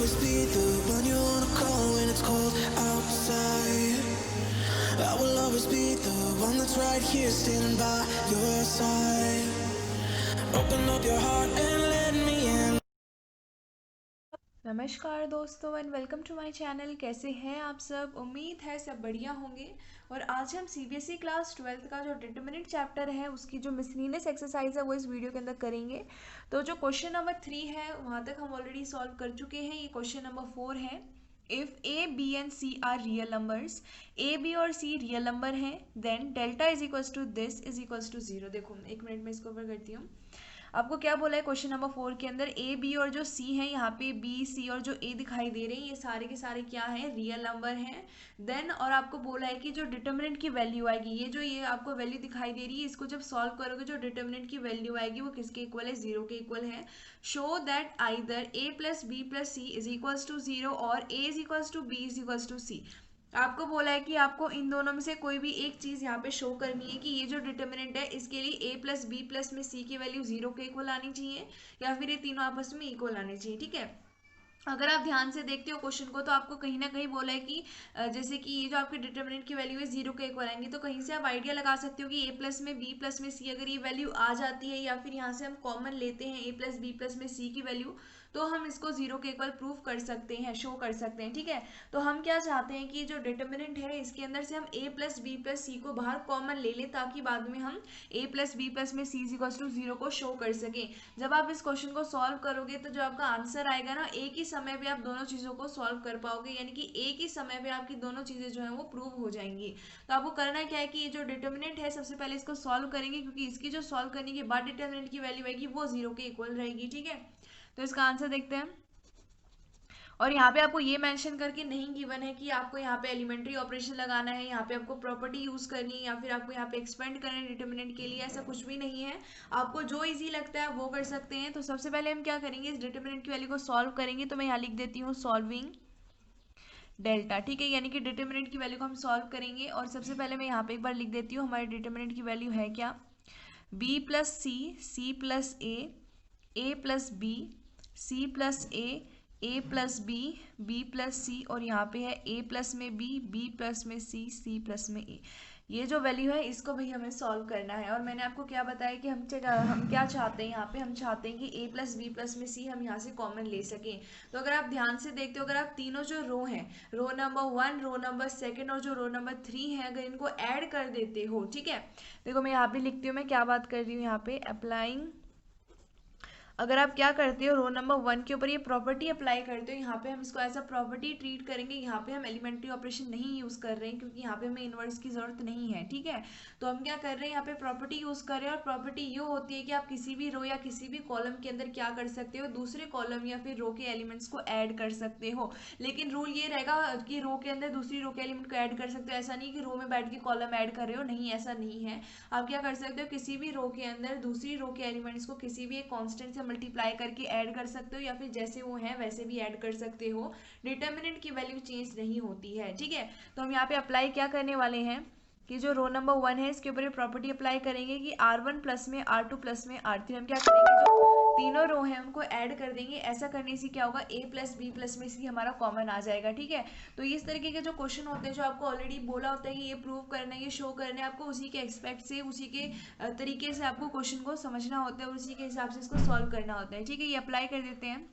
always be the one you wanna call when it's cold outside. I will always be the one that's right here standing by your side. Open up your heart and let me in. नमस्कार दोस्तों and welcome to my channel. कैसे हैं आप सब? उम्मीद है सब बढ़िया होंगे। और आज हम सीबीएसई क्लास 12th का जो डिटरमिनेंट चैप्टर है उसकी जो मिसलिनियस एक्सरसाइज है वो इस वीडियो के अंदर करेंगे। तो जो क्वेश्चन नंबर 3 है वहाँ तक हम ऑलरेडी सॉल्व कर चुके हैं। ये क्वेश्चन नंबर 4 है। If A B and C are real numbers, A B और सी रियल नंबर हैं, then delta is equals to this is equals to 0। देखो एक मिनट में इसको ओवर करती हूँ। आपको क्या बोला है क्वेश्चन नंबर 4 के अंदर? ए बी और जो सी है, यहाँ पे बी सी और जो ए दिखाई दे रहे हैं ये सारे के सारे क्या हैं? रियल नंबर हैं। देन और आपको बोला है कि जो डिटर्मिनेंट की वैल्यू आएगी, ये आपको वैल्यू दिखाई दे रही है, इसको जब सॉल्व करोगे जो डिटर्मिनेंट की वैल्यू आएगी वो किसके इक्वल है? 0 के इक्वल है। Show that either A plus B plus C is equals to 0 और A is equals to B is equals to C. आपको बोला है कि आपको इन दोनों में से कोई भी एक चीज यहाँ पे शो करनी है कि ये जो डिटर्मिनेंट है इसके लिए a प्लस बी प्लस में c की वैल्यू 0 के इक्वल आनी चाहिए या फिर ये तीनों आपस में इक्वल आने चाहिए। ठीक है। अगर आप ध्यान से देखते हो क्वेश्चन को तो आपको कहीं ना कहीं बोला है कि जैसे कि ये जो आपके डिटर्मिनेंट की वैल्यू है 0 के इक्वल आएंगे, तो कहीं से आप आइडिया लगा सकते हो कि a प्लस में b प्लस में c अगर ये वैल्यू आ जाती है या फिर यहाँ से हम कॉमन लेते हैं a प्लस बी प्लस में c की वैल्यू, तो हम इसको 0 के इक्वल प्रूव कर सकते हैं, शो कर सकते हैं। ठीक है। तो हम क्या चाहते हैं कि जो डिटर्मिनेंट है इसके अंदर से हम a प्लस बी प्लस सी को बाहर कॉमन ले लें ताकि बाद में हम a प्लस बी प्लस में c इक्वल्स टू 0 को शो कर सकें। जब आप इस क्वेश्चन को सॉल्व करोगे तो जो आपका आंसर आएगा ना, एक ही समय पे आप दोनों चीज़ों को सॉल्व कर पाओगे, यानी कि एक ही समय पे आपकी दोनों चीज़ें जो है वो प्रूव हो जाएंगी। तो आपको करना क्या है कि ये जो डिटर्मिनेंट है सबसे पहले इसको सॉल्व करेंगे, क्योंकि इसकी जो सॉल्व करने के बाद डिटर्मिनेंट की वैल्यू आएगी वो 0 के इक्वल रहेगी। ठीक है। तो इसका आंसर देखते हैं। और यहाँ पे आपको ये मेंशन करके नहीं गिवन है कि आपको यहाँ पे एलिमेंट्री ऑपरेशन लगाना है, यहाँ पे आपको प्रॉपर्टी यूज करनी है या फिर आपको यहाँ पे एक्सपेंड करना है डिटर्मिनेंट के लिए, ऐसा कुछ भी नहीं है। आपको जो इजी लगता है वो कर सकते हैं। तो सबसे पहले हम क्या करेंगे, इस डिटर्मिनेंट की वैल्यू को सॉल्व करेंगे। तो मैं यहाँ लिख देती हूँ सॉल्विंग डेल्टा। ठीक है। यानी कि डिटर्मिनेंट की वैल्यू को हम सॉल्व करेंगे और सबसे पहले मैं यहाँ पे एक बार लिख देती हूँ हमारे डिटर्मिनेंट की वैल्यू है क्या? बी प्लस सी प्लस ए प्लस बी, सी प्लस ए प्लस बी प्लस सी, और यहाँ पे है ए प्लस में बी प्लस में सी प्लस में ए। ये जो वैल्यू है इसको भी हमें सॉल्व करना है। और मैंने आपको क्या बताया कि हम क्या चाहते हैं यहाँ पे? हम चाहते हैं कि ए प्लस बी प्लस में सी हम यहाँ से कॉमन ले सकें। तो अगर आप ध्यान से देखते हो, अगर आप तीनों जो रो हैं, रो नंबर 1, रो नंबर 2 और जो रो नंबर 3 है, अगर इनको ऐड कर देते हो, ठीक है। देखो मैं यहाँ पे लिखती हूँ मैं क्या बात कर रही हूँ यहाँ पे, अप्लाइंग। अगर आप क्या करते हो, रो नंबर 1 के ऊपर ये प्रॉपर्टी अप्लाई करते हो, यहाँ पे हम इसको एज अ प्रॉपर्टी ट्रीट करेंगे। यहाँ पे हम एलिमेंट्री ऑपरेशन नहीं यूज कर रहे हैं क्योंकि यहाँ पे हमें इनवर्स की जरूरत नहीं है। ठीक है। तो हम क्या कर रहे हैं, यहाँ पे प्रॉपर्टी यूज कर रहे हैं। और प्रॉपर्टी ये होती है कि आप किसी भी रो या किसी भी कॉलम के अंदर क्या कर सकते हो, दूसरे कॉलम या फिर रो के एलिमेंट्स को ऐड कर सकते हो। लेकिन रूल ये रहेगा कि रो के अंदर दूसरी रो के एलिमेंट को ऐड कर सकते हो। ऐसा नहीं कि रो में बैठ के कॉलम ऐड कर रहे हो, नहीं, ऐसा नहीं है। आप क्या कर सकते हो, किसी भी रो के अंदर दूसरी रो के एलिमेंट्स को किसी भी एक कांस्टेंट से मल्टीप्लाई करके ऐड कर सकते हो या फिर जैसे वो हैं वैसे भी ऐड कर सकते हो। डिटर्मिनेंट की वैल्यू चेंज नहीं होती है। ठीक है। तो हम यहाँ पे अप्लाई क्या करने वाले हैं कि जो रो नंबर 1 है इसके ऊपर प्रॉपर्टी अप्लाई करेंगे कि R1 प्लस में R2 प्लस में R3 हम क्या करेंगे, जो तीनों रो हैं उनको ऐड कर देंगे। ऐसा करने से क्या होगा, a प्लस बी प्लस में सी हमारा कॉमन आ जाएगा। ठीक है। तो इस तरीके के जो क्वेश्चन होते हैं, जो आपको ऑलरेडी बोला होता है कि ये प्रूव करना है, ये शो करना है, आपको उसी के एक्सपेक्ट से, उसी के तरीके से आपको क्वेश्चन को समझना होता है, उसी के हिसाब से इसको सॉल्व करना होता है। ठीक है। ये अप्लाई कर देते हैं।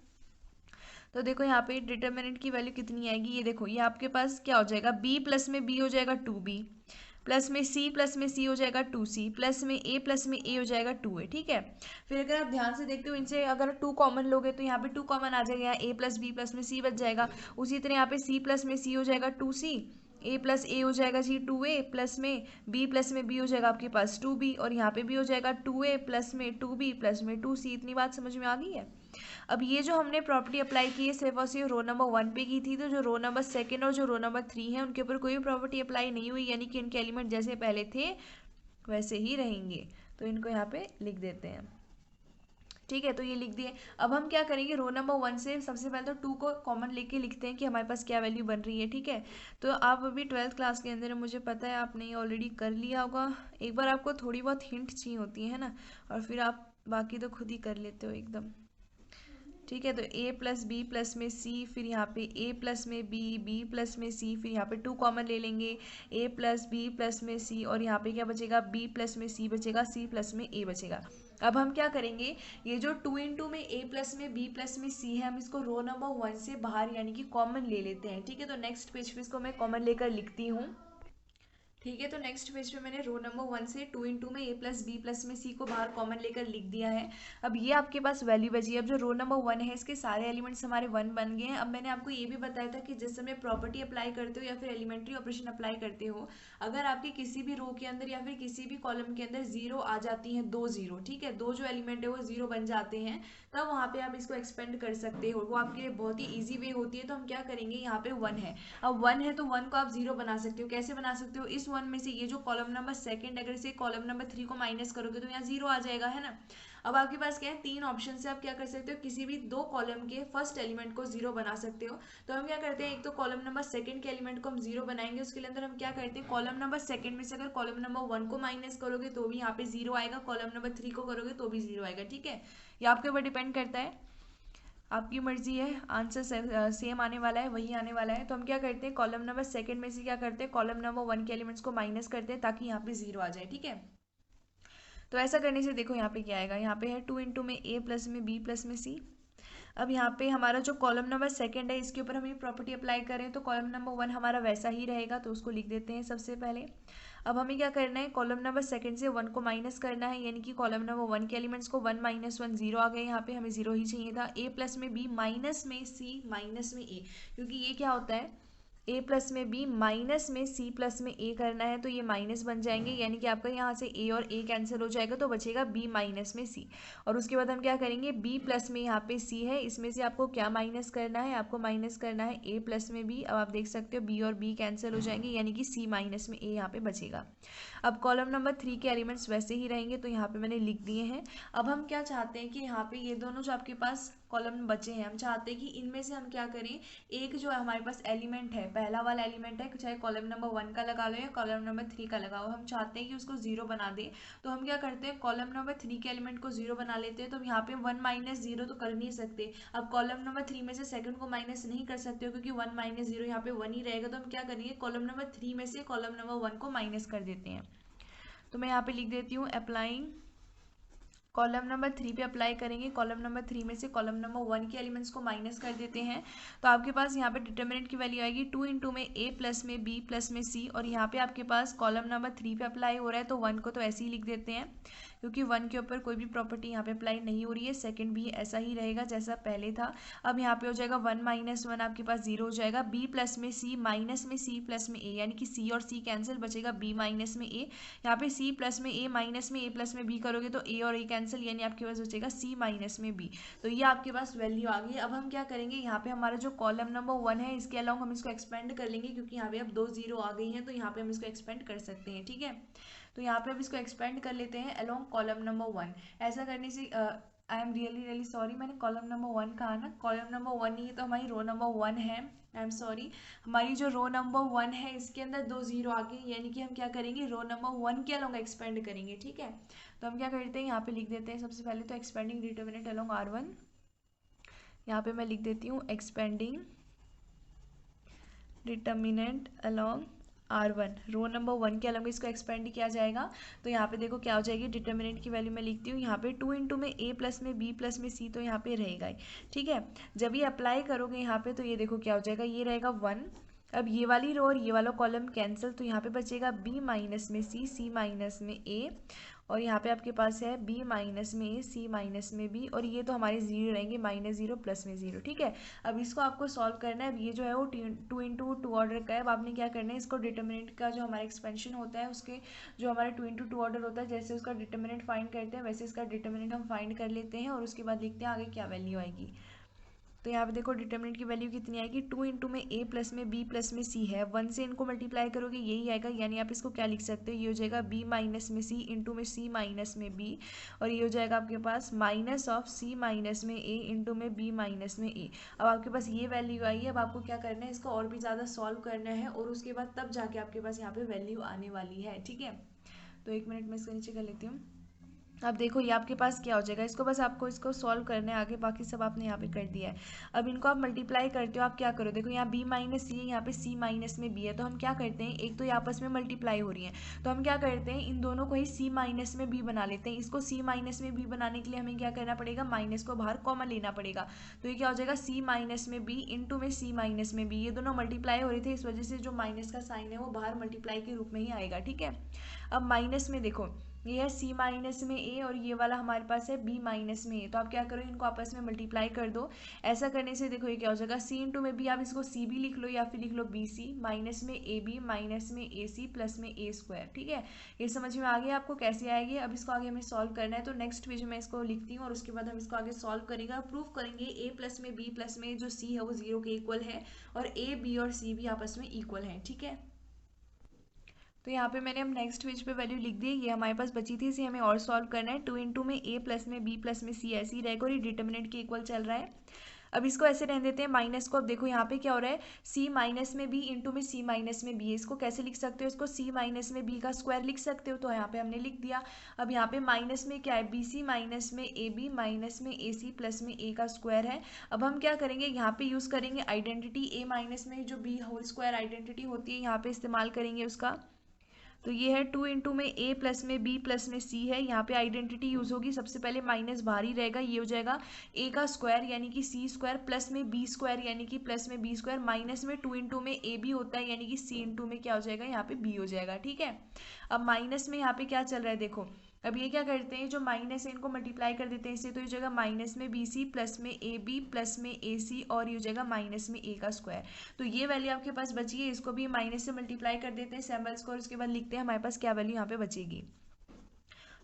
तो देखो यहाँ पे डिटर्मिनेंट की वैल्यू कितनी आएगी, ये देखो, ये आपके पास क्या हो जाएगा, b प्लस में b हो जाएगा 2b, प्लस में c हो जाएगा 2c, प्लस में a हो जाएगा 2a। ठीक है। फिर अगर आप ध्यान से देखते हो, इनसे अगर 2 कॉमन लोगे तो यहाँ पे 2 कॉमन आ जाएगा, a प्लस बी प्लस में c बच जाएगा। उसी तरह यहाँ पे c प्लस में c हो जाएगा 2c, a प्लस ए हो जाएगा जी 2a, प्लस में b प्लस में b हो जाएगा आपके पास 2b, और यहाँ पे भी हो जाएगा 2a प्लस में 2b प्लस में 2c। इतनी बात समझ में आ गई है? अब ये जो हमने प्रॉपर्टी अप्लाई की है सिर्फ और सिर्फ रो नंबर 1 पे की थी, तो जो रो नंबर 2 और जो रो नंबर 3 है उनके ऊपर कोई भी प्रॉपर्टी अप्लाई नहीं हुई, यानी कि इनके एलिमेंट जैसे पहले थे वैसे ही रहेंगे। तो इनको यहाँ पे लिख देते हैं। ठीक है। तो ये लिख दिए। अब हम क्या करेंगे, रो नंबर 1 से सबसे पहले तो 2 को कॉमन लेके लिखते हैं कि हमारे पास क्या वैल्यू बन रही है। ठीक है। तो आप अभी 12th क्लास के अंदर, मुझे पता है आपने ये ऑलरेडी कर लिया होगा। एक बार आपको थोड़ी बहुत हिंट चाहिए होती है ना, और फिर आप बाकी तो खुद ही कर लेते हो एकदम। ठीक है। तो a प्लस बी प्लस में c, फिर यहाँ पे a प्लस में b, b प्लस में c, फिर यहाँ पे 2 कॉमन ले लेंगे, a प्लस बी प्लस में c, और यहाँ पे क्या बचेगा, b प्लस में c बचेगा, c प्लस में a बचेगा। अब हम क्या करेंगे, ये जो 2 इंटू में a प्लस में b प्लस में c है, हम इसको रो नंबर 1 से बाहर यानी कि कॉमन ले लेते हैं। ठीक है, तो नेक्स्ट पेज पे इसको मैं कॉमन लेकर लिखती हूँ। ठीक है, तो नेक्स्ट पेज पे मैंने रो नंबर 1 से 2 इंटू में a प्लस बी प्लस में c को बाहर कॉमन लेकर लिख दिया है। अब ये आपके पास वैल्यू बची है। अब जो रो नंबर 1 है इसके सारे एलिमेंट्स हमारे 1 बन गए हैं। अब मैंने आपको ये भी बताया था कि जिस समय प्रॉपर्टी अप्लाई करते हो या फिर एलिमेंट्री ऑपरेशन अप्लाई करते हो, अगर आपके किसी भी रो के अंदर या फिर किसी भी कॉलम के अंदर जीरो आ जाती है, 2 जीरो, ठीक है, 2 जो एलिमेंट है वो जीरो बन जाते हैं, तब वहाँ पे आप इसको एक्सपेंड कर सकते हो। वो आपके लिए बहुत ही ईजी वे होती है। तो हम क्या करेंगे, यहाँ पे 1 है, अब 1 है तो 1 को आप जीरो बना सकते हो। कैसे बना सकते हो, इस 1 में से ये जो कॉलम नंबर सेकंड, अगर इसे कॉलम नंबर 3 को माइनस करोगे तो यहाँ जीरो आ जाएगा, है ना। अब आपके पास क्या है, 3 ऑप्शन से आप क्या कर सकते हो, किसी भी 2 कॉलम के फर्स्ट एलिमेंट को जीरो बना सकते हो। तो हम क्या करते हैं, एक तो कॉलम नंबर सेकंड के एलिमेंट को हम जीरो बनाएंगे, उसके अंदर हम क्या करते हैं, कॉलम नंबर सेकंड में से अगर कॉलम नंबर 1 को माइनस करोगे तो भी यहाँ पे जीरो आएगा, कॉलम नंबर 3 को करोगे तो भी जीरो आएगा। ठीक है, ये आपके ऊपर डिपेंड करता है, आपकी मर्जी है। आंसर सेम आने वाला है, वही आने वाला है। तो हम क्या करते हैं, कॉलम नंबर सेकंड में से क्या करते हैं, कॉलम नंबर 1 के एलिमेंट्स को माइनस करते हैं ताकि यहाँ पे जीरो आ जाए। ठीक है, तो ऐसा करने से देखो यहाँ पे क्या आएगा, यहाँ पे है 2 इंटू में a प्लस में b प्लस में c। अब यहाँ पे हमारा जो कॉलम नंबर सेकंड है इसके ऊपर हम ये प्रॉपर्टी अप्लाई करें तो कॉलम नंबर 1 हमारा वैसा ही रहेगा, तो उसको लिख देते हैं सबसे पहले। अब हमें क्या करना है, कॉलम नंबर सेकंड से 1 को माइनस करना है, यानी कि कॉलम नंबर 1 के एलिमेंट्स को 1 माइनस 1 जीरो आ गए, यहाँ पे हमें जीरो ही चाहिए था। a प्लस में b माइनस में c माइनस में a, क्योंकि ये क्या होता है, a प्लस में b माइनस में c प्लस में a करना है, तो ये माइनस बन जाएंगे, यानी कि आपका यहाँ से a और a कैंसिल हो जाएगा तो बचेगा b माइनस में c। और उसके बाद हम क्या करेंगे, b प्लस में यहाँ पे c है, इसमें से आपको क्या माइनस करना है, आपको माइनस करना है a प्लस में b। अब आप देख सकते हो b और b कैंसिल हो जाएंगे, यानी कि c माइनस में a यहाँ पे बचेगा। अब कॉलम नंबर 3 के एलिमेंट्स वैसे ही रहेंगे, तो यहाँ पे मैंने लिख दिए हैं। अब हम क्या चाहते हैं कि यहाँ पे ये दोनों जो आपके पास कॉलम बचे हैं, हम चाहते हैं कि इनमें से हम क्या करें, एक जो है हमारे पास एलिमेंट है, पहला वाला एलिमेंट है, चाहे कॉलम नंबर 1 का लगा लो या कॉलम नंबर 3 का लगाओ, हम चाहते हैं कि उसको जीरो बना दे। तो हम क्या करते हैं, कॉलम नंबर 3 के एलिमेंट को जीरो बना लेते हैं। तो यहाँ पे 1 माइनस जीरो तो कर नहीं सकते। अब कॉलम नंबर 3 में से सेकंड को माइनस नहीं कर सकते हो, क्योंकि 1 माइनस जीरो यहाँ पे 1 ही रहेगा। तो हम क्या करेंगे, कॉलम नंबर 3 में से कॉलम नंबर 1 को माइनस कर देते हैं। तो मैं यहाँ पे लिख देती हूँ अप्लाइंग, कॉलम नंबर 3 पे अप्लाई करेंगे, कॉलम नंबर 3 में से कॉलम नंबर 1 के एलिमेंट्स को माइनस कर देते हैं। तो आपके पास यहाँ पे डिटर्मिनेंट की वैल्यू आएगी 2 इंटू में a प्लस में b प्लस में c, और यहाँ पे आपके पास कॉलम नंबर 3 पे अप्लाई हो रहा है तो 1 को तो ऐसे ही लिख देते हैं, क्योंकि 1 के ऊपर कोई भी प्रॉपर्टी यहाँ पे अप्लाई नहीं हो रही है। सेकंड भी ऐसा ही रहेगा जैसा पहले था। अब यहाँ पे हो जाएगा 1 माइनस 1 आपके पास जीरो हो जाएगा, b प्लस में c माइनस में c प्लस में a, यानी कि c और c कैंसिल, बचेगा b माइनस में a। यहाँ पे c प्लस में a माइनस में a प्लस में b करोगे तो a और a कैंसिल, यानी आपके पास बचेगा c माइनस में b। तो ये आपके पास वैल्यू आ गई। अब हम क्या करेंगे, यहाँ पे हमारा जो कॉलम नंबर 1 है इसके अलावा हम इसको एक्सपेंड कर लेंगे, क्योंकि यहाँ पे अब 2 जीरो आ गई हैं, तो यहाँ पे हम इसको एक्सपेंड कर सकते हैं। ठीक है, तो यहाँ पे अब इसको एक्सपेंड कर लेते हैं अलोंग कॉलम नंबर 1। ऐसा करने से आई एम रियली सॉरी, मैंने कॉलम नंबर 1 कहा ना, कॉलम नंबर 1 ही है, तो हमारी रो नंबर 1 है। आई एम सॉरी, हमारी जो रो नंबर 1 है इसके अंदर 2 जीरो आ गए, यानी कि हम क्या करेंगे, रो नंबर 1 के अलोंग एक्सपेंड करेंगे। ठीक है, तो हम क्या करते हैं, यहाँ पे लिख देते हैं सबसे पहले तो एक्सपेंडिंग डिटर्मिनेंट अलोंग R1। यहाँ पे मैं लिख देती हूँ expanding determinant along R1, row number 1 के अलग इसको एक्सपेंड किया जाएगा। तो यहाँ पे देखो क्या हो जाएगी, डिटर्मिनेंट की वैल्यू मैं लिखती हूँ यहाँ पे 2 इंटू में a प्लस में b प्लस में c, तो यहाँ पे रहेगा ही। ठीक है, जब ये अप्लाई करोगे यहाँ पे तो ये देखो क्या हो जाएगा, ये रहेगा 1। अब ये वाली रो और ये वाला कॉलम कैंसिल, तो यहाँ पे बचेगा b माइनस में c, c माइनस में a, और यहाँ पे आपके पास है b माइनस में a, c माइनस में b, और ये तो हमारे जीरो रहेंगे, माइनस जीरो प्लस में जीरो। ठीक है, अब इसको आपको सॉल्व करना है। अब ये जो है वो 2 इंटू 2 ऑर्डर का है। अब आपने क्या करना है, इसको डिटर्मिनेंट का जो हमारा एक्सपेंशन होता है उसके जो हमारा 2 इंटू 2 ऑर्डर होता है, जैसे उसका डिटर्मिनेंट फाइंड करते हैं वैसे इसका डिटर्मिनेंट हम फाइंड कर लेते हैं, और उसके बाद लिखते हैं आगे क्या वैल्यू आएगी। तो यहाँ पे देखो डिटर्मिनेंट की वैल्यू कितनी आएगी, 2 इंटू में a प्लस में b प्लस में c है, 1 से इनको मल्टीप्लाई करोगे यही आएगा, यानी आप इसको क्या लिख सकते हो, ये हो जाएगा b माइनस में c इंटू में c माइनस में b, और ये हो जाएगा आपके पास माइनस ऑफ c माइनस में a इंटू में b माइनस में a। अब आपके पास ये वैल्यू आई है। अब आपको क्या करना है, इसको और भी ज़्यादा सॉल्व करना है, और उसके बाद तब जाके आपके पास यहाँ पे वैल्यू आने वाली है। ठीक है, तो 1 मिनट में इसको नीचे कर लेती हूँ। अब देखो ये आपके पास क्या हो जाएगा, इसको बस आपको इसको सॉल्व करना है आगे, बाकी सब आपने यहाँ पे कर दिया है। अब इनको आप मल्टीप्लाई करते हो, आप क्या करो, देखो यहाँ b माइनस सी है, यहाँ पे c माइनस में b है, तो हम क्या करते हैं, एक तो ये आपस में मल्टीप्लाई हो रही है, तो हम क्या करते हैं इन दोनों को ही c माइनस में b बना लेते हैं। इसको c माइनस में b बनाने के लिए हमें क्या करना पड़ेगा, माइनस को बाहर कॉमन लेना पड़ेगा। तो ये क्या हो जाएगा, c माइनस में b इंटू में c माइनस में b, ये दोनों मल्टीप्लाई हो रहे थे, इस वजह से जो माइनस का साइन है वो बाहर मल्टीप्लाई के रूप में ही आएगा। ठीक है, अब माइनस में देखो ये है c माइनस में a और ये वाला हमारे पास है b माइनस में a, तो आप क्या करो इनको आपस में मल्टीप्लाई कर दो। ऐसा करने से देखो ये क्या हो जाएगा, c इंटू में b, आप इसको c भी लिख लो या फिर लिख लो bc माइनस में ab माइनस में ac प्लस में a स्क्वायर। ठीक है, ये समझ में आ गया आपको कैसे आएगी। अब इसको आगे हमें सॉल्व करना है, तो नेक्स्ट पेज में इसको लिखती हूँ और उसके बाद हम इसको आगे सॉल्व करेंगे, प्रूफ करेंगे a प्लस में b प्लस में जो c है वो 0 के इक्वल है और a b और c भी आपस में इक्वल है। ठीक है, तो यहाँ पे मैंने अब नेक्स्ट पेज पे वैल्यू लिख दी, ये हमारे पास बची थी, इसे हमें और सॉल्व करना है। 2 इंटू में a प्लस में b प्लस में c ऐसे ही रहेगा और ये डिटर्मिनेंट के इक्वल चल रहा है। अब इसको ऐसे रहने देते हैं माइनस को। अब देखो यहाँ पे क्या हो रहा है, c माइनस में b इंटू में c माइनस में b है, इसको कैसे लिख सकते हो, इसको c माइनस में b का स्क्वायर लिख सकते हो, तो यहाँ पे हमने लिख दिया। अब यहाँ पे माइनस में क्या है, bc माइनस में ab माइनस में ac प्लस में a का स्क्वायर है। अब हम क्या करेंगे, यहाँ पे यूज़ करेंगे आइडेंटिटी, a माइनस में जो b होल स्क्वायर आइडेंटिटी होती है यहाँ पे इस्तेमाल करेंगे उसका। तो ये है 2 इंटू में a प्लस में b प्लस में c है, यहाँ पे आइडेंटिटी यूज़ होगी, सबसे पहले माइनस बाहर ही रहेगा, ये हो जाएगा a का स्क्वायर यानी कि c स्क्वायर प्लस में b स्क्वायर यानी कि प्लस में b स्क्वायर, माइनस में 2 इंटू में a भी होता है यानी कि c इंटू में क्या हो जाएगा, यहाँ पे b हो जाएगा। ठीक है, अब माइनस में यहाँ पे क्या चल रहा है देखो, अब ये क्या करते हैं, जो माइनस है इनको मल्टीप्लाई कर देते हैं इससे, तो ये जगह माइनस में बी सी प्लस में ए बी प्लस में ए सी और ये जगह माइनस में ए का स्क्वायर। तो ये वैल्यू आपके पास बची है, इसको भी माइनस से मल्टीप्लाई कर देते हैं सैम्बल्स को और उसके बाद लिखते हैं हमारे पास क्या वैल्यू यहाँ पे बचेगी।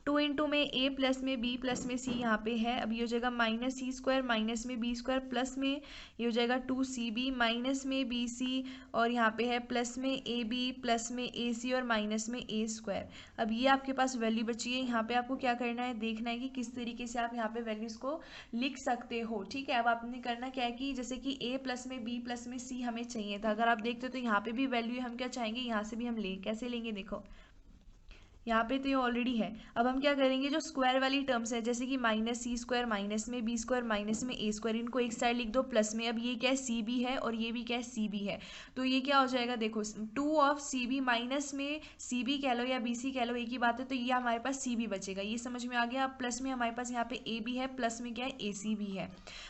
2 इंटू में a प्लस में b प्लस में c यहाँ पे है, अब ये हो जाएगा माइनस सी स्क्वायर माइनस में b स्क्वायर प्लस में ये हो जाएगा 2cb माइनस में bc और यहाँ पे है प्लस में ab प्लस में ac और माइनस में a स्क्वायर। अब ये आपके पास वैल्यू बची है, यहाँ पे आपको क्या करना है, देखना है कि किस तरीके से आप यहाँ पे वैल्यूज को लिख सकते हो। ठीक है, अब आपने करना क्या है कि जैसे कि a प्लस में b प्लस में c हमें चाहिए था, अगर आप देखते हो तो यहाँ पे भी वैल्यू हम क्या चाहेंगे, यहाँ से भी हम कैसे लेंगे, देखो यहाँ पे तो ये ऑलरेडी है। अब हम क्या करेंगे, जो स्क्वायर वाली टर्म्स है जैसे कि माइनस सी स्क्वायर माइनस में बी स्क्वायर माइनस में ए स्क्वायर, इनको एक साइड लिख दो प्लस में। अब ये क्या है, सी बी है और ये भी क्या है, सी बी है, तो ये क्या हो जाएगा, देखो 2 ऑफ सी बी माइनस में सी बी कह लो या बी सी कह लो, एक ही बात है, तो ये हमारे पास सी बी बचेगा, ये समझ में आ गया। अब प्लस में हमारे पास यहाँ पे ए बी है, प्लस में क्या है, ए सी भी है।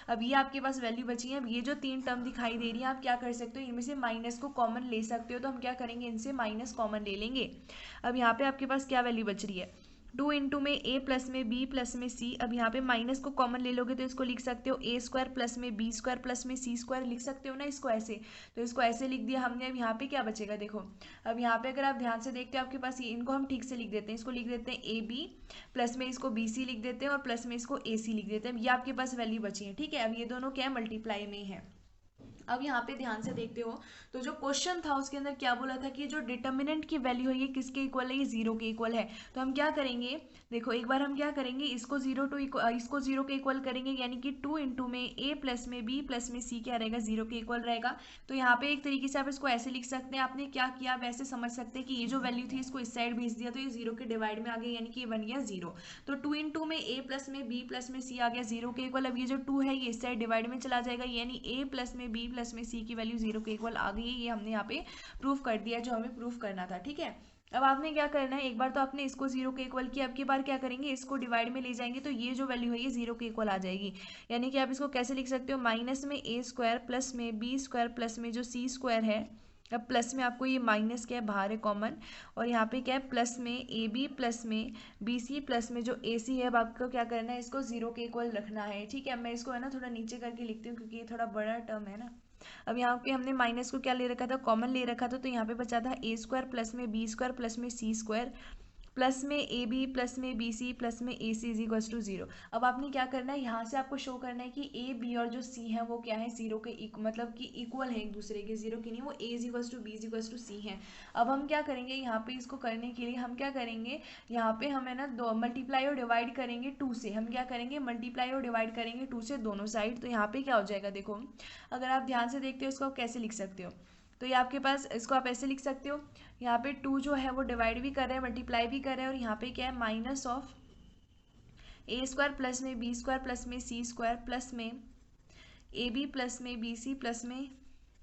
अब ये आपके पास वैल्यू बची है। अब ये जो 3 टर्म दिखाई दे रही है, आप क्या कर सकते हो, इनमें से माइनस को कॉमन ले सकते हो, तो हम क्या करेंगे, इनसे माइनस कॉमन ले लेंगे। अब यहाँ पे आपके पास क्या वैल्यू बच रही है, 2 इंटू में a प्लस में b प्लस में c। अब यहाँ पे माइनस को कॉमन ले लोगे तो इसको लिख सकते हो a स्क्वायर प्लस में b स्क्वायर प्लस में c स्क्वायर, लिख सकते हो ना इसको ऐसे, तो इसको ऐसे लिख दिया हमने। अब यहाँ पे क्या बचेगा, देखो अब यहाँ पे अगर आप ध्यान से देखते हो आपके पास ये, इनको हम ठीक से लिख देते हैं, इसको लिख देते हैं a b प्लस में इसको b c लिख देते हैं और प्लस में इसको a c लिख देते हैं। ये आपके पास वैल्यू बची है। ठीक है, अब ये दोनों क्या है, मल्टीप्लाई में है। अब यहाँ पे ध्यान से देखते हो तो जो क्वेश्चन था उसके अंदर क्या बोला था कि जो डिटर्मिनेंट की वैल्यू है ये किसके इक्वल है, ये 0 के इक्वल है। तो हम क्या करेंगे, देखो एक बार हम क्या करेंगे, इसको 0 के इक्वल करेंगे, यानी कि 2 इंटू में a प्लस में b प्लस में c क्या रहेगा, 0 के इक्वल रहेगा। तो यहाँ पे एक तरीके से आप इसको ऐसे लिख सकते हैं, आपने क्या किया वैसे समझ सकते हैं कि ये जो वैल्यू थी इसको इस साइड भेज दिया तो ये 0 के डिवाइड में आ गया, यानी कि ये बन गया 0। तो 2 इंटू में a प्लस में b प्लस में c आ गया 0 के इक्वल। अब ये जो 2 है ये इस साइड डिवाइड में चला जाएगा, यानी a प्लस में b प्लस में c की वैल्यू 0 के इक्वल आ गई है। ये हमने यहाँ पे प्रूफ कर दिया जो हमें प्रूफ करना था। ठीक है, अब आपने क्या करना है, एक बार तो आपने इसको 0 के इक्वल किया, अब की बार क्या करेंगे, इसको डिवाइड में ले जाएंगे तो ये जो वैल्यू है ये 0 के इक्वल आ जाएगी। यानी कि आप इसको कैसे लिख सकते हो, माइनस में a स्क्वायर प्लस में b स्क्वायर प्लस में जो c स्क्वायर है, अब प्लस में आपको ये माइनस क्या है बाहर है कॉमन, और यहाँ पे क्या है प्लस में ए बी प्लस में बी सी प्लस में जो ए सी है। अब आपको क्या करना है, इसको 0 के इक्वल रखना है। ठीक है, मैं इसको है ना थोड़ा नीचे करके लिखती हूँ क्योंकि ये थोड़ा बड़ा टर्म है ना। अब यहाँ पे हमने माइनस को क्या ले रखा था, कॉमन ले रखा था, तो यहाँ पे बचा था a स्क्वायर प्लस में b स्क्वायर प्लस में c स्क्वायर प्लस में ए बी प्लस में बी सी प्लस में ए सी इज इक्वल्स टू 0। अब आपने क्या करना है, यहाँ से आपको शो करना है कि ए बी और जो सी है वो क्या है, 0 के मतलब कि इक्वल है एक दूसरे के, 0 की नहीं, वो A is equals to B is equals to C है। अब हम क्या करेंगे, यहाँ पे इसको करने के लिए हम क्या करेंगे, यहाँ पे हम है ना दो मल्टीप्लाई और डिवाइड करेंगे 2 से। हम क्या करेंगे, मल्टीप्लाई और डिवाइड करेंगे 2 से दोनों साइड। तो यहाँ पे क्या हो जाएगा, देखो अगर आप ध्यान से देखते हो इसको आप कैसे लिख सकते हो, तो ये आपके पास इसको आप ऐसे लिख सकते हो, यहाँ पे 2 जो है वो डिवाइड भी कर रहे हैं मल्टीप्लाई भी कर रहे हैं, और यहाँ पे क्या है minus of A square plus में बी स्क्वायर प्लस में सी स्क्वायर प्लस में ए बी प्लस में बी सी प्लस में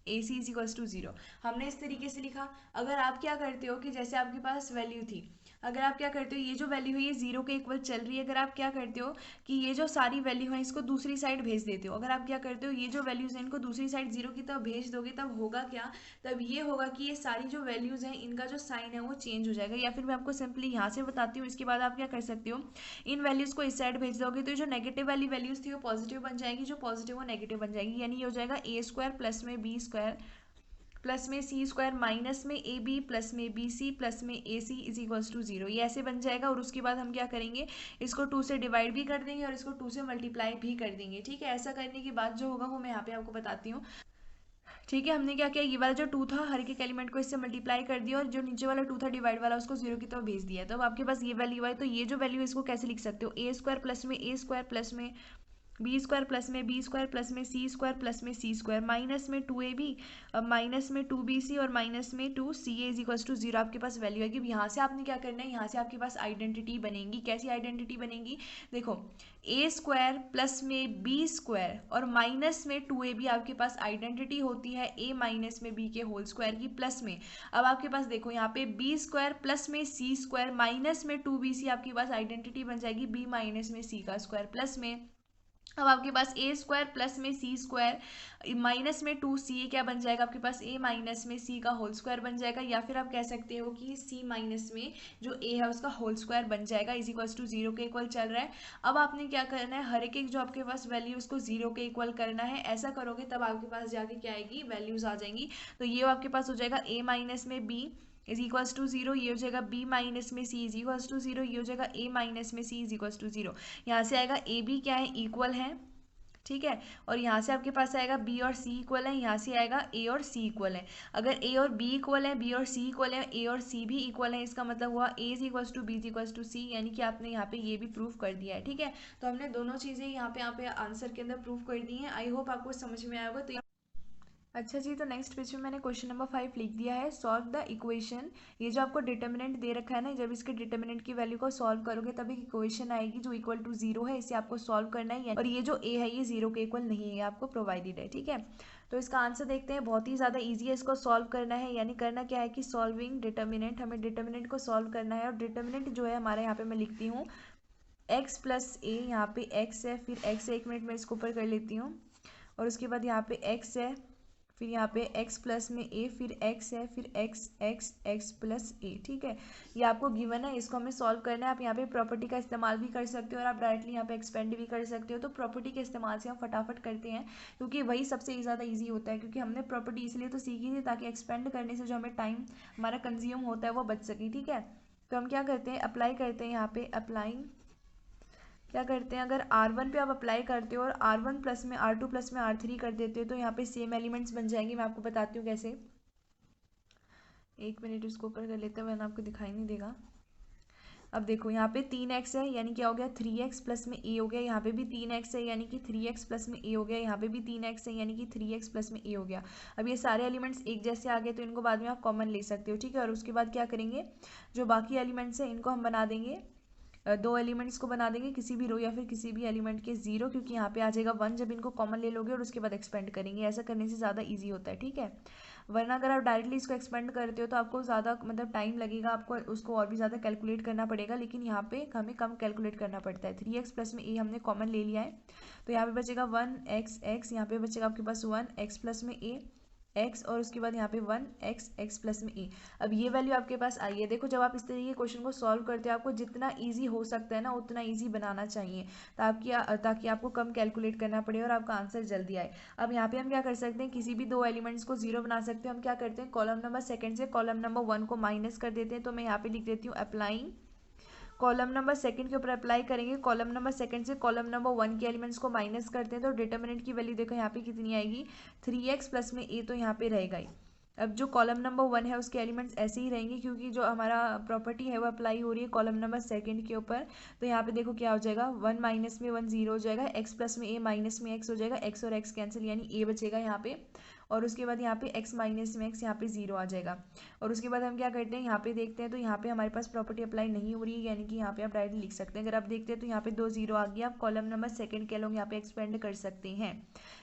ए सी इज इक्वल्स टू 0। हमने इस तरीके से लिखा। अगर आप क्या करते हो कि जैसे आपके पास वैल्यू थी, अगर आप क्या करते हो, ये जो वैल्यू है ये 0 के इक्वल चल रही है, अगर आप क्या करते हो कि ये जो सारी वैल्यू है इसको दूसरी साइड भेज देते हो। अगर आप क्या करते हो, ये जो वैल्यूज़ हैं इनको दूसरी साइड 0 की तरफ भेज दोगे, तब होगा क्या, तब ये होगा कि ये सारी जो वैल्यूज़ हैं इनका जो साइन है वो चेंज हो जाएगा। या फिर मैं आपको सिंपली यहाँ से बताती हूँ, इसके बाद आप क्या कर सकते हो, इन वैल्यूज़ को इस साइड भेज दोगे तो जो नेगेटिव वाली वैल्यूज़ थी वो पॉजिटिव बन जाएगी, जो पॉजिटिव वो नेगेटिव बन जाएगी। यानी ये हो जाएगा ए स्क्वायर प्लस में बी स्क्वायर प्लस में सी स्क्वायर माइनस में ए बी प्लस में बी सी प्लस में ए सी इज इक्वल्स टू 0। ये ऐसे बन जाएगा। और उसके बाद हम क्या करेंगे, इसको 2 से डिवाइड भी कर देंगे और इसको 2 से मल्टीप्लाई भी कर देंगे। ठीक है, ऐसा करने के बाद जो होगा वो मैं यहाँ पे आपको बताती हूँ। ठीक है, हमने क्या किया, ये वाला जो 2 था हर एक एलिमेंट को इससे मल्टीप्लाई कर दिया और जो नीचे वाला 2 था डिवाइड वाला उसको 0 की तरफ भेज दिया। तो अब आपके पास ये वैल्यू है, तो ये जो वैल्यू है इसको कैसे लिख सकते हो, ए स्क्वायर प्लस में ए स्क्वायर प्लस में बी स्क्वायर प्लस में बी स्क्वायर प्लस में सी स्क्वायर प्लस में सी स्क्वायर माइनस में 2ab माइनस में 2bc और माइनस में 2ca इज इक्वल्स टू 0 आपके पास वैल्यू आएगी। यहाँ से आपने क्या करना है, यहाँ से आपके पास आइडेंटिटी बनेगी। कैसी आइडेंटिटी बनेगी, देखो ए स्क्वायर प्लस में बी स्क्वायर और माइनस में 2ab आपके पास आइडेंटिटी होती है ए माइनस में बी के होल स्क्वायर की प्लस में। अब आपके पास देखो यहाँ पे बी स्क्वायर प्लस में सी स्क्वायर माइनस में 2bc आपके पास आइडेंटिटी बन जाएगी बी माइनस में सी का स्क्वायर प्लस में। अब आपके पास ए स्क्वायर प्लस में सी स्क्वायर माइनस में 2ca क्या बन जाएगा, आपके पास ए माइनस में सी का होल स्क्वायर बन जाएगा। या फिर आप कह सकते हो कि सी माइनस में जो ए है उसका होल स्क्वायर बन जाएगा इज इक्वल्स टू 0 के इक्वल चल रहा है। अब आपने क्या करना है, हर एक जो आपके पास वैल्यू उसको 0 के इक्वल करना है। ऐसा करोगे तब आपके पास जाके क्या आएगी, वैल्यूज आ जाएंगी। तो ये आपके पास हो जाएगा ए माइनस में बी इज इक्वल्स टू 0, ये हो जाएगा b माइनस में c इज इक्वल्स टू 0, ये हो जाएगा a माइनस में c इज इक्वल्स टू 0। यहाँ से आएगा ए बी क्या है, इक्वल है। ठीक है, और यहाँ से आपके पास आएगा b और c इक्वल है, यहाँ से आएगा a और c इक्वल है। अगर a और b इक्वल है, b और c इक्वल है, a और c भी इक्वल है, इसका मतलब हुआ a is equals to b is equals to c, यानी कि आपने यहाँ पे ये भी प्रूफ कर दिया है। ठीक है, तो हमने दोनों चीज़ें यहाँ पे आंसर के अंदर प्रूफ कर दी हैं। आई होप आपको समझ में आया होगा। तो अच्छा जी, तो नेक्स्ट पेज में मैंने क्वेश्चन नंबर 5 लिख दिया है, सॉल्व द इक्वेशन। ये जो आपको डिटर्मिनेंट दे रखा है ना, जब इसके डिटर्मिनेंट की वैल्यू को सॉल्व करोगे तब एक इक्वेशन आएगी जो इक्वल टू 0 है, इसे आपको सॉल्व करना है। और ये जो ए है ये 0 के इक्वल नहीं है, आपको प्रोवाइडेड है। ठीक है, तो इसका आंसर देखते हैं। बहुत ही ज़्यादा ईजी है, इसको सॉल्व करना है। यानी करना क्या है कि सॉल्विंग डिटर्मिनेंट, हमें डिटर्मिनेंट को सॉल्व करना है। और डिटर्मिनेंट जो है हमारे यहाँ पे मैं लिखती हूँ x प्लस ए, यहाँ पे x है, फिर x है, 1 मिनट में इसको ऊपर कर लेती हूँ, और उसके बाद यहाँ पे x है, फिर यहाँ पे x प्लस में a, फिर x है, फिर x प्लस a। ठीक है, ये आपको गिवन है, इसको हमें सॉल्व करना है। आप यहाँ पे प्रॉपर्टी का इस्तेमाल भी कर सकते हो और आप डायरेक्टली यहाँ पे एक्सपेंड भी कर सकते हो। तो प्रॉपर्टी के इस्तेमाल से हम फटाफट करते हैं, क्योंकि वही सबसे ज़्यादा ईजी होता है। क्योंकि हमने प्रॉपर्टी इसलिए तो सीखी थी ताकि एक्सपेंड करने से जो हमें टाइम हमारा कंज्यूम होता है वो बच सके। ठीक है, तो हम क्या करते हैं, अप्लाई करते हैं। यहाँ पे अप्लाइंग क्या करते हैं, अगर R1 पे आप अप्लाई करते हो और R1 प्लस में R2 प्लस में R3 कर देते हो तो यहाँ पे सेम एलिमेंट्स बन जाएंगे। मैं आपको बताती हूँ कैसे। 1 मिनट इसको ऊपर कर लेते हैं वरना आपको दिखाई नहीं देगा। अब देखो यहाँ पे 3x है, यानी क्या हो गया 3x प्लस में a हो गया। यहाँ पे भी 3x है, यानी कि 3x प्लस में a हो गया। यहाँ पे भी 3x है, यानी कि 3x प्लस में a हो गया। अब ये सारे एलिमेंट्स एक जैसे आ गए तो इनको बाद में आप कॉमन ले सकते हो। ठीक है, और उसके बाद क्या करेंगे, जो बाकी एलिमेंट्स हैं इनको हम बना देंगे, 2 एलिमेंट्स को बना देंगे, किसी भी रो या फिर किसी भी एलिमेंट के 0, क्योंकि यहाँ पे आ जाएगा 1 जब इनको कॉमन ले लोगे, और उसके बाद एक्सपेंड करेंगे। ऐसा करने से ज़्यादा इजी होता है। ठीक है, वरना अगर आप डायरेक्टली इसको एक्सपेंड करते हो तो आपको ज़्यादा मतलब टाइम लगेगा, आपको उसको और भी ज़्यादा कैलकुलेट करना पड़ेगा। लेकिन यहाँ पे हमें कम कैलकुलेट करना पड़ता है। 3x प्लस में a हमने कॉमन ले लिया है, तो यहाँ पे बचेगा 1x, यहाँ पे बचेगा आपके पास 1x प्लस में a x, और उसके बाद यहाँ पे 1x प्लस में a। अब ये वैल्यू आपके पास आई है। देखो, जब आप इस तरीके के क्वेश्चन को सॉल्व करते हो आपको जितना इजी हो सकता है ना उतना इजी बनाना चाहिए, ताकि आपको कम कैलकुलेट करना पड़े और आपका आंसर जल्दी आए। अब यहाँ पे हम क्या कर सकते हैं, किसी भी 2 एलिमेंट्स को 0 बना सकते हैं। हम क्या करते हैं, कॉलम नंबर 2 से कॉलम नंबर 1 को माइनस कर देते हैं। तो मैं यहाँ पे लिख देती हूँ अप्लाइंग, कॉलम नंबर 2 के ऊपर अप्लाई करेंगे। कॉलम नंबर 2 से कॉलम नंबर 1 के एलिमेंट्स को माइनस करते हैं। तो डिटर्मिनेंट की वैल्यू देखो यहाँ पे कितनी आएगी, 3x प्लस में a, तो यहाँ पे रहेगा ही। अब जो कॉलम नंबर 1 है उसके एलिमेंट्स ऐसे ही रहेंगे, क्योंकि जो हमारा प्रॉपर्टी है वो अप्लाई हो रही है कॉलम नंबर 2 के ऊपर। तो यहाँ पे देखो क्या हो जाएगा, 1 माइनस में 1 0 हो जाएगा, x प्लस में a माइनस में x हो जाएगा, x और x कैंसिल यानी a बचेगा यहाँ पे। और उसके बाद यहाँ पे x माइनस में x यहाँ पे 0 आ जाएगा। और उसके बाद हम क्या करते हैं, यहाँ पे देखते हैं तो यहाँ पे हमारे पास प्रॉपर्टी अप्लाई नहीं हो रही है, यानी कि यहाँ पे आप डायरेक्ट लिख सकते हैं। अगर आप देखते हैं तो यहाँ पे 2 0 आ गया, आप कॉलम नंबर 2 के अलोंग यहाँ पे एक्सपेंड कर सकते हैं।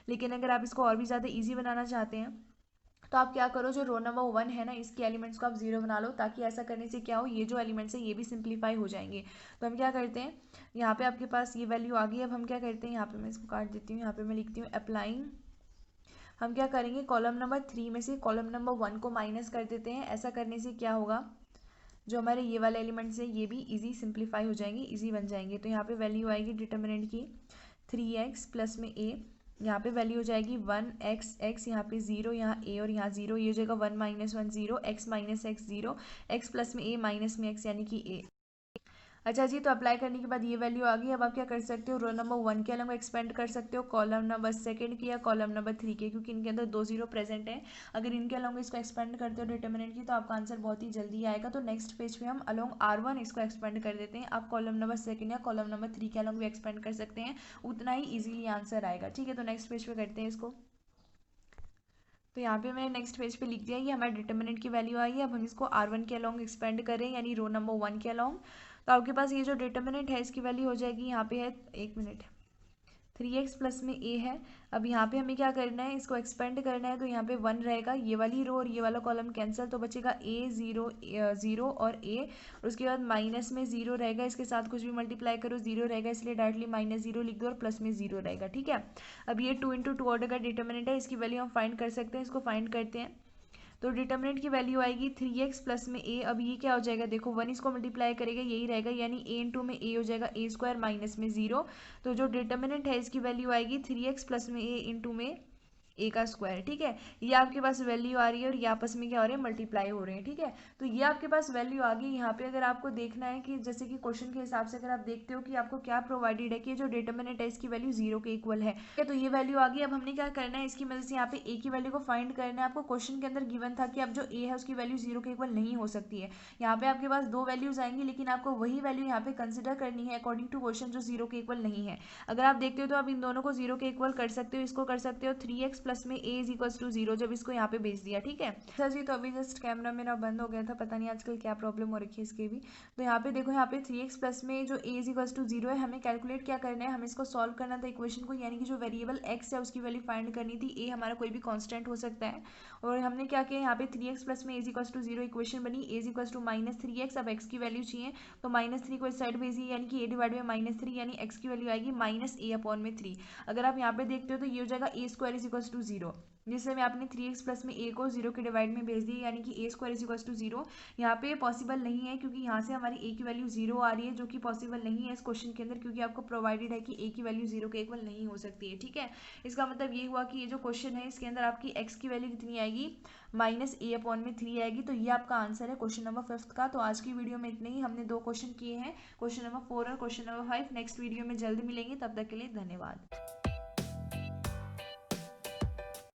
लेकिन अगर आप इसको और भी ज़्यादा ईजी बनाना चाहते हैं तो आप क्या करो, जो रो नंबर 1 है ना इसके एलिमेंट्स को आप 0 बना लो, ताकि ऐसा करने से क्या हो, ये जो एलिमेंट्स है ये भी सिंप्लीफाई हो जाएंगे। तो हम क्या करते हैं, यहाँ पे आपके पास ये वैल्यू आ गई। अब हम क्या करते हैं, यहाँ पे मैं इसको काट देती हूँ, यहाँ पे मैं लिखती हूँ अप्लाइंग। हम क्या करेंगे, कॉलम नंबर 3 में से कॉलम नंबर 1 को माइनस कर देते हैं। ऐसा करने से क्या होगा, जो हमारे ये वाले एलिमेंट्स हैं ये भी इजी सिंप्लीफाई हो जाएंगे, इजी बन जाएंगे। तो यहाँ पे वैल्यू आएगी डिटर्मिनेंट की 3x प्लस में a, यहाँ पे वैल्यू हो जाएगी 1x, x यहाँ पे 0, यहाँ a और यहाँ 0, ये हो जाएगा 1 minus 1 0, x minus x 0, x plus में a माइनस में x यानी कि a। अच्छा जी, तो अप्लाई करने के बाद ये वैल्यू आ गई। अब आप क्या कर सकते हो, रो नंबर 1 के अलग एक्सपेंड कर सकते हो कॉलम नंबर 2 की या कॉलम नंबर 3 के, क्योंकि इनके अंदर 2 0 प्रेजेंट है। अगर इनके अलॉन्ग इसको एक्सपेंड करते हो डिटर्मिनेंट की, तो आपका आंसर बहुत ही जल्दी आएगा। तो नेक्स्ट पेज पे हम अलॉन्ग R1 इसको एक्सपेंड कर देते हैं। आप कॉलम नंबर 2 या कॉलम नंबर 3 के अलॉन्ग भी एक्सपेंड कर सकते हैं, उतना ही ईजिली आंसर आएगा। ठीक है, तो नेक्स्ट पेज पे करते हैं इसको। तो यहाँ पे मैंने नेक्स्ट पेज पे लिख दिया, ये हमारे डिटर्मिनेंट की वैल्यू आई है। अब हम इसको R1 के अलॉन्ग एक्सपेंड करें, यानी रो नंबर 1 के अलॉन्ग। तो आपके पास ये जो डिटर्मिनेंट है इसकी वैल्यू हो जाएगी, यहाँ पे है 1 मिनट, 3x प्लस में a है। अब यहाँ पे हमें क्या करना है, इसको एक्सपेंड करना है। तो यहाँ पे 1 रहेगा, ये वाली रो और ये वाला कॉलम कैंसिल, तो बचेगा a 0 0 और a। और उसके बाद माइनस में 0 रहेगा, इसके साथ कुछ भी मल्टीप्लाई करो 0 रहेगा, इसलिए डायरेक्टली माइनस 0 लिख दो और प्लस में 0 रहेगा। ठीक है, अब ये 2 × 2 ऑर्डर का डिटर्मिनेंट है, इसकी वैल्यू हम फाइंड कर सकते हैं। इसको फाइंड करते हैं, तो डिटर्मिनेंट की वैल्यू आएगी 3x प्लस में a। अब ये क्या हो जाएगा, देखो 1 इसको मल्टीप्लाई करेगा यही रहेगा, यानी a इंटू में a हो जाएगा a स्क्वायर माइनस में 0। तो जो डिटर्मिनेंट है इसकी वैल्यू आएगी 3x प्लस में a इंटू में ए का स्क्वायर। ठीक है, ये आपके पास वैल्यू आ रही है और ये आपस में क्या हो रहे हैं, मल्टीप्लाई हो रहे हैं। ठीक है, तो ये आपके पास वैल्यू आ गई। यहाँ पे अगर आपको देखना है कि जैसे कि क्वेश्चन के हिसाब से अगर आप देखते हो कि आपको क्या प्रोवाइडेड है कि जो डिटर्मिनेंट है इसकी वैल्यू 0 के इक्वल है। ठीक है, तो ये वैल्यू आ गई। अब हमने क्या करना है, इसकी मदद से यहाँ पे ए की वैल्यू को फाइंड करना है। आपको क्वेश्चन के अंदर गिवन था कि अब जो ए है उसकी वैल्यू 0 के इक्वल नहीं हो सकती है। यहाँ पे आपके पास 2 वैल्यूज आएंगी, लेकिन आपको वही वैल्यू यहाँ पे कंसिडर करनी है अकॉर्डिंग टू क्वेश्चन, जो 0 के इक्वल नहीं है। अगर आप देखते हो तो आप इन दोनों को 0 के इक्वल कर सकते हो। इसको कर सकते हो 3x प्लस में a इज इक्वल्स टू 0, जब इसको यहाँ पे भेज दिया। ठीक है सर जी, तो अभी जस्ट कैमरा मेरा बंद हो गया था, पता नहीं आजकल क्या प्रॉब्लम हो रखी है इसके भी। तो यहाँ पे देखो, यहाँ पे 3x प्लस में जो a इज इक्वल्स टू 0 है, हमें कैलकुलेट क्या करना है, हमें इसको सॉल्व करना था इक्वेशन को, यानी कि जो वेरिएबल x है उसकी वैल्यू फाइंड करनी थी। a हमारा कोई भी कांस्टेंट हो सकता है। और हमने क्या किया, यहाँ पे 3x प्लस में a is equals to 0 equation बनी, a is equals to minus 3x। अब x की वैल्यू चाहिए, तो -3 को इस साइड भेजिए, यानी कि a डिवाइड बाई -3, यानी x की वैल्यू आएगी -a/3। अगर आप यहाँ पे देखते हो तो ये हो जाएगा a square is equals to 0, जिससे में आपने 3x प्लस में a को 0 के डिवाइड में भेज दिया, यानी कि a square is equals to 0। यहाँ पे पॉसिबल नहीं है, क्योंकि यहाँ से हमारी a की वैल्यू 0 आ रही है, जो कि पॉसिबल नहीं है इस क्वेश्चन के अंदर, क्योंकि आपको प्रोवाइडेड है कि a की वैल्यू 0 के इक्वल नहीं हो सकती है। ठीक है, इसका मतलब ये हुआ कि ये जो क्वेश्चन है इसके अंदर आपकी x की वैल्यू कितनी आएगी, -a/3 आएगी। तो ये आपका आंसर है क्वेश्चन नंबर 5 का। तो आज की वीडियो में इतने ही, हमने 2 क्वेश्चन किए हैं, क्वेश्चन नंबर 4 और क्वेश्चन नंबर 5। नेक्स्ट वीडियो में जल्द मिलेंगे, तब तक के लिए धन्यवाद।